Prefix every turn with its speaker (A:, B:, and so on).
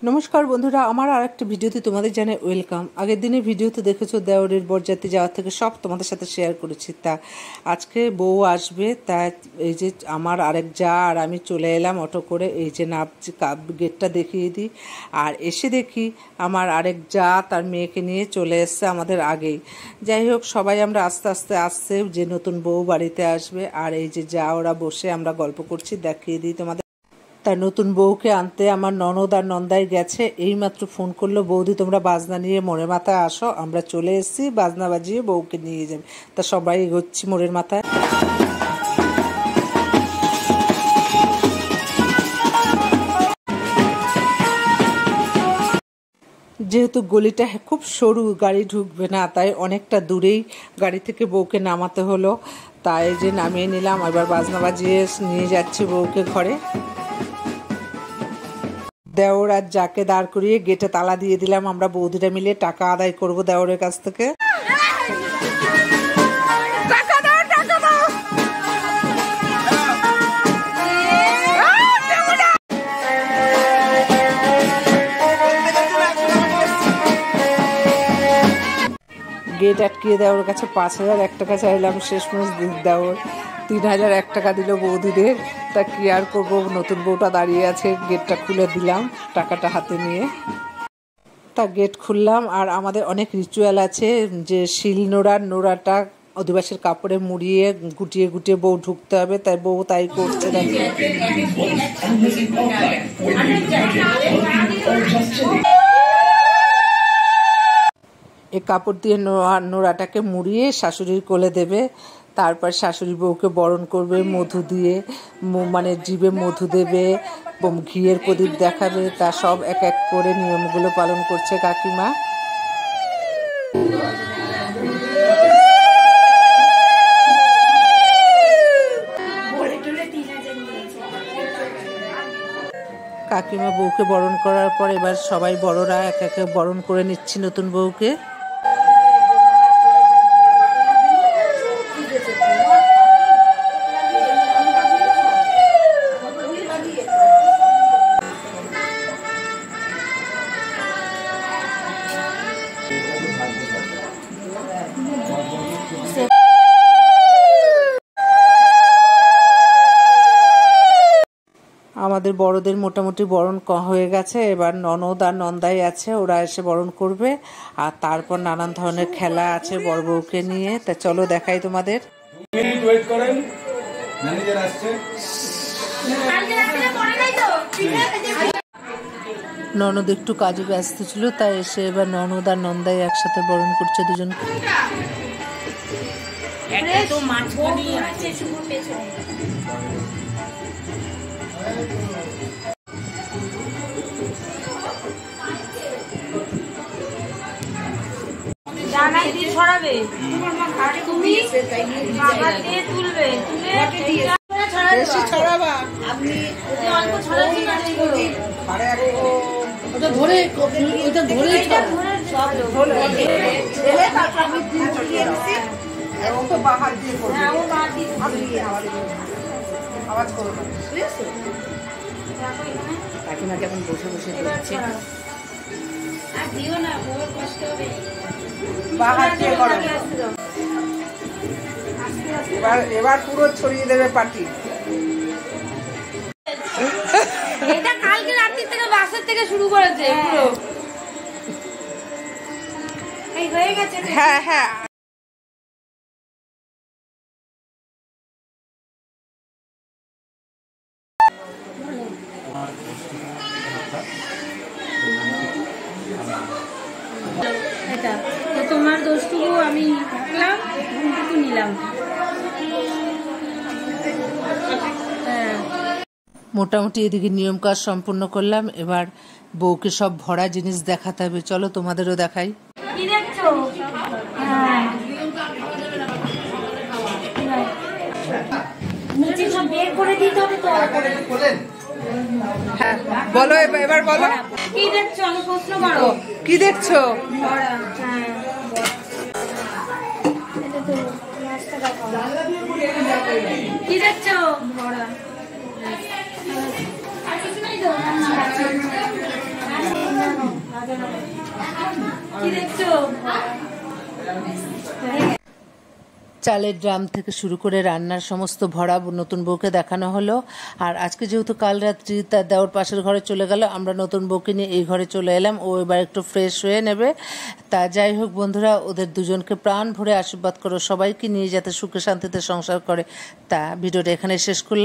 A: নমস্কার বন্ধুরা, আমার আর একটা ভিডিওতে তোমাদের জানাই ওয়েলকাম। আগের দিনের ভিডিওতে দেখেছো দেওরের বরযাত্রী যাওয়ার থেকে সব তোমাদের সাথে শেয়ার করেছি। তা আজকে বউ আসবে, তা এই যে আমার আরেক যা আর আমি চলে এলাম অটো করে। এই যে নামছি, গেটটা দেখিয়ে দিই। আর এসে দেখি আমার আরেক যা তার মেয়েকে নিয়ে চলে এসছে আমাদের আগেই। যাই হোক, সবাই আমরা আস্তে আস্তে আসছে যে নতুন বউ বাড়িতে আসবে। আর এই যে যা ওরা বসে আমরা গল্প করছি, দেখিয়ে দিই তোমাদের। তার নতুন বউকে আনতে আমার ননদ আর নন্দাই গেছে। এইমাত্র ফোন করলো, বৌদি তোমরা বাজনা নিয়ে মোড়ের মাথায় আসো। আমরা চলে এসেছি, বাজনা বাজিয়ে বউকে নিয়ে যাবে। তা সবাই এগোচ্ছি মোড়ের মাথায়। যেহেতু গলিটা খুব সরু, গাড়ি ঢুকবে না, তাই অনেকটা দূরেই গাড়ি থেকে বউকে নামাতে হলো। তাই যে নামিয়ে নিলাম, এবার বাজনা বাজিয়ে নিয়ে যাচ্ছি বউকে ঘরে। দেওর আর যাকে দাঁড় করিয়ে গেটে তালা দিয়ে দিলাম। আমরা বৌদিরা মিলে টাকা আদায় করব দেওরের কাছ থেকে। গেট আটকিয়ে দেওয়ার কাছে 5,001 টাকা চাইলাম, শেষমেশ দেওর 3,001 টাকা দিল বৌদিদের। তা কি আর করবো, নতুন বউটা দাঁড়িয়ে আছে, গেটটা খুলে দিলাম টাকাটা হাতে নিয়ে। তা গেট খুললাম। আর আমাদের অনেক রিচুয়াল আছে, যে শিল নোড়াটা অধিবাসীর কাপড়ে মুড়িয়ে গুটিয়ে গুটিয়ে বউ ঢুকতে হবে। তাই বউ তাই করছে। এই কাপড় দিয়ে নোড়াটাকে মুড়িয়ে শাশুড়ির কোলে দেবে। তারপর শাশুড়ি বউকে বরণ করবে মধু দিয়ে, মানে জিভে মধু দেবে, ঘিয়ের প্রদীপ দেখাবে। তা সব এক এক করে নিয়মগুলো পালন করছে কাকিমা। কাকিমা বউকে বরণ করার পর এবার সবাই বড়রা এক একে বরণ করে নিচ্ছি নতুন বউকে। আমাদের বড়দের মোটামুটি বরণ হয়ে গেছে। এবার ননদ আর নন্দাই আছে, ওরা এসে বরণ করবে। আর তারপর নানান ধরনের খেলা আছে বড় বউকে নিয়ে। তা চলো দেখাই তোমাদের। ননদ একটু কাজে ব্যস্ত ছিল, তাই এসে এবার ননদ আর নন্দাই একসাথে বরণ করছে দুজনকে।
B: ডানায় দিয়ে ছড়াবে, তুমি বাবা দিয়ে তুলবে,
A: বেশি ছড়াবা।
B: আপনি অল্প ছড়াচ্ছি না,
A: ওটা ধরে ওটা ধরে
B: সব
A: ছেলে তারপর আমি দিয়ে দিচ্ছি। ও তো বাহার দিয়ে করবে,
B: ও বাদ দিয়ে
A: আওয়াজ করো না, বুঝেছো?
B: কাকিমা কেমন বসে বসে দিচ্ছে। আর দিও না, বড় কষ্ট হবে।
A: বাহার দিয়ে করো। এবার পুরো ছড়িয়ে দেবে পাটি।
B: এটা কালকে রাত্রি থেকে বাসের থেকে শুরু করেছে পুরো। এই হয়ে গেছে।
A: হ্যাঁ হ্যাঁ।
B: এটা তো তোমার দোষটুকু আমি থাকলাম, ঘুমটুকু নিলাম।
A: মোটামুটি এদিকে নিয়ম কাজ সম্পূর্ণ করলাম। এবার বউকে সব ভরা জিনিস দেখাতে হবে, চলো তোমাদেরও দেখাই।
B: কি দেখছো? নিচে সব বের করে দিতে হবে তো।
A: হ্যাঁ বলো, এবার বলো
B: কি দেখছো? আমি প্রশ্ন করো,
A: কি দেখছো?
B: কি দেখছো? আর কিছু নাই তো? কি দেখছো?
A: চালের ড্রাম থেকে শুরু করে রান্নার সমস্ত ভরা নতুন বউকে দেখানো হলো। আর আজকে যেহেতু কাল রাত্রি তার দেওর পাশের ঘরে চলে গেল, আমরা নতুন বউকে নিয়ে এই ঘরে চলে এলাম। ও এবার একটু ফ্রেশ হয়ে নেবে। তা যাই হোক বন্ধুরা, ওদের দুজনকে প্রাণ ভরে আশীর্বাদ করো, সবাইকে নিয়ে যাতে সুখে শান্তিতে সংসার করে। তা ভিডিওটা এখানে শেষ করলাম।